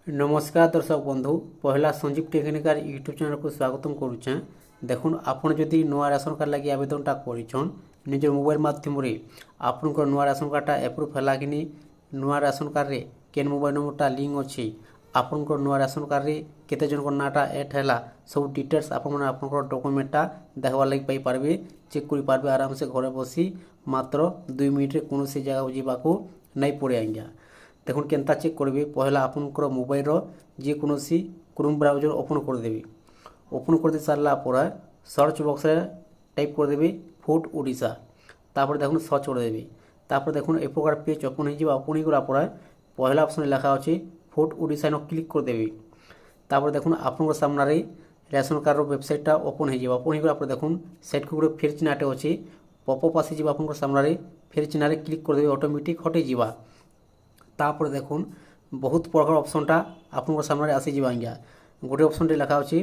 नमस्कार दर्शक बंधु पहला संजीव टेक्निकल यूट्यूब चैनल को स्वागत करुचे। देखुन आपन जदि नुआ राशन कार्ड लगी आवेदनटा करिछन निज मोबाइल माध्यम रे आपनकर नुआ राशन कार्डटा एप्रूव होला कि नहीं, नुआ राशन कार्ड रे केन मोबाइल नंबरटा लिंक अछि, आपनकर नुआ राशन कार्ड रे केते जनकर नाटा ऐड हैला सब डिटेल्स आपन आपनकर डॉक्यूमेंटटा देखबा लगी पाई पारबे, चेक करि पारबे आराम से घरे बसी मात्र 2 मिनिट रे कोनोसी जगह जिबाको नहीं पड़े आज्ञा। देखुन केनता चेक करेंगे पहला आपनकर मोबाइल जेकोसी क्रोम ब्राउजर ओपन कर देबे। ओपन कर दे सारा पर सर्च बॉक्स रे टाइप कर देबे फूड ओडिशा, तापर देखुन सर्च कर देबे। तापर देखुन ए प्रकार पेज ओपन हो जाबा। ओपन करा पर पहला ऑप्शन लिखा अछि फूड ओडिशा न क्लिक कर देबे। तापर देखुन आपनकर सामने रे रेशन कार्ड रो वेबसाइटटा ओपन हो जाबा। ओपन करा पर देखुन सेट को फिर चिन्हटे अछि पॉपअप आसी जाबा। आपनकर सामने रे फिर चिन्ह रे क्लिक कर देबे, ऑटोमेटिक हटे जाबा। तापर देखुन बहुत प्रकार ऑप्शनटा आपन सामने आसी जाबा। आज्ञा गोटे ऑप्शन टे लिखा अछि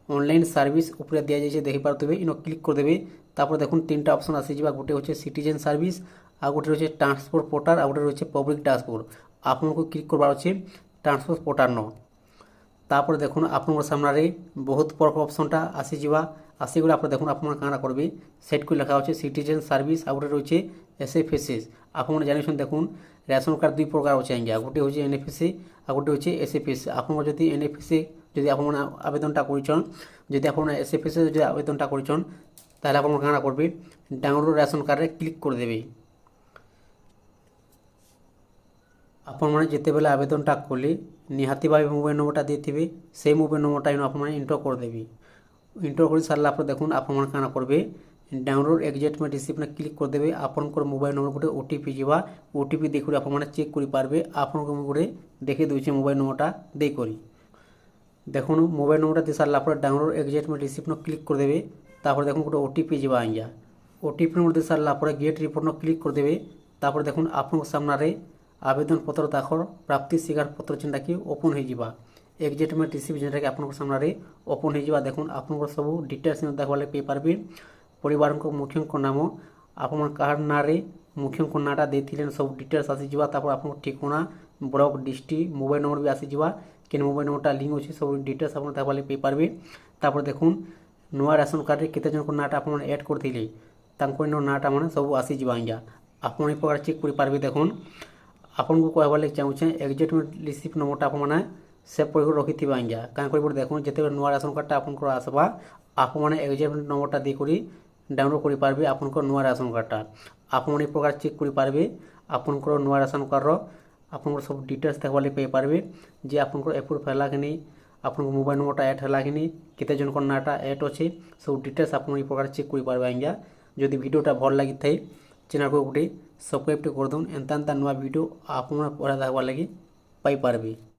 ऑनलाइन सर्विस ऊपर दिया जाय देखि पारतबे, इनो क्लिक कर देबे। तापर देखुन तीनटा ऑप्शन आसी जाबा। गोटे होचे सिटीजन सर्विस, आ गोटे होचे ट्रांसपोर्ट पोर्टल, आ गोटे होचे पब्लिक डैशबोर्ड। आपन को क्लिक करबार अछि ट्रांसपोर्ट पोर्टल न। तापर देखुन आपन सामने रे बहुत प्रकार ऑप्शनटा आसी जाबा। आसी गला पर देखुन आपन काना करबे सेट को लिखा अछि सिटीजन सर्विस, आ गोटे होचे एसएफएसएस। आपन जानिछन देखुन रेशन कार्ड दुई प्रकार अच्छे आज्ञा, गोटे हूँ एनएफएससी आ गोटे हूँ एसएफएससी। आपन जदि एनएफएससी जदि आपन आवेदनटा करिछन, जदि आपन एसएफएससी जदि आवेदनटा करिछन ताहले आपन काना करबे डाउनलोड रेशन कार्ड रे क्लिक कर देबे। आपन माने जेते बेला आवेदनटा खोले निहाती भाबे मोबाइल नंबरटा देथिबे, से मोबाइल नंबरटा इन आपन माने एंटर कर देबे। एंटर कर सारला पर देखुन आपन माने काना करबे डाउनलोड एग्जेक्ट में रिसीप्ट में क्लिक कर देबे। आपनकर मोबाइल नंबर गोटे ओटीपी जीवा, ओटीपी देखि आपन माने चेक करि पारबे आपनकर गोटे देखि दोछि मोबाइल नंबरटा दे करी। देखुन मोबाइल नंबरटा दे सारला पर डाउनलोड एग्जेक्ट में रिसीप्ट में क्लिक कर देबे। तापर देखुन गोटे ओटीपी जीवा आज्ञा, ओटीपी नंबर दे सारला पर गेट रिपोर्ट में क्लिक कर देबे। तापर देखुन आपन सामने रे आवेदन पत्र दाखल प्राप्ति स्वीकार पत्र जेनटा कि ओपन हो जिबा। एग्जेक्ट में रिसीप्ट जेनटा कि आपन सामने रे ओपन हो जिबा। देखुन आपन सब डिटेल्स देखबा ले पे पारबे। परिवार को मुख्य नाम आपन कार ना रे मुख्य नाटा देथिलेन सब डिटेल्स आसी जिबा। तापर आपन ठिकाना ब्लॉक डिस्ट्रिक्ट मोबाइल नंबर भी आसी जिबा, केन मोबाइल नंबरटा लिंक अछि सब डिटेल्स आपन देखबा ले पे पारबे। तापर देखुन नुआ राशन कार्ड रे केते जन को नाटा आपन ऐड करथिले तांको नो नाटा माने सब आसी जिबा। आज्ञा आपन ए प्रकार चेक करि पारबे। देखुन आपन को कहबा ले चाहूछे एग्जेक्ट में रिसीप्ट नंबरटा आपन माने सेव कर रखिथिबा। आज्ञा कान करि देखुन जेते नुआ राशन कार्डटा आपन को आसबा आपन माने एग्जेक्ट नंबरटा दे करी डाउनलोड करि पारबे आपनकर नुआ राशन कार्डटा। आपन ए प्रकार चेक करि पारबे आपनकर नुआ राशन कार्ड आपनकर सब डिटेल्स देखबा ले पे पारबे जे आपनकर एप्रूव होला कि नहीं, आपनकर मोबाइल नंबरटा ऐड होला कि नहीं, केते जनकर नाटा ऐड अछि सब डिटेल्स आपन ए प्रकार चेक करि पारबे। आज्ञा जदि वीडियोटा भल लागि थाई चैनल को गोटे सब्सक्राइब कर दउन, एंता नुआ वीडियो आपन पढ़ा देखबा लागि पाई पारबे।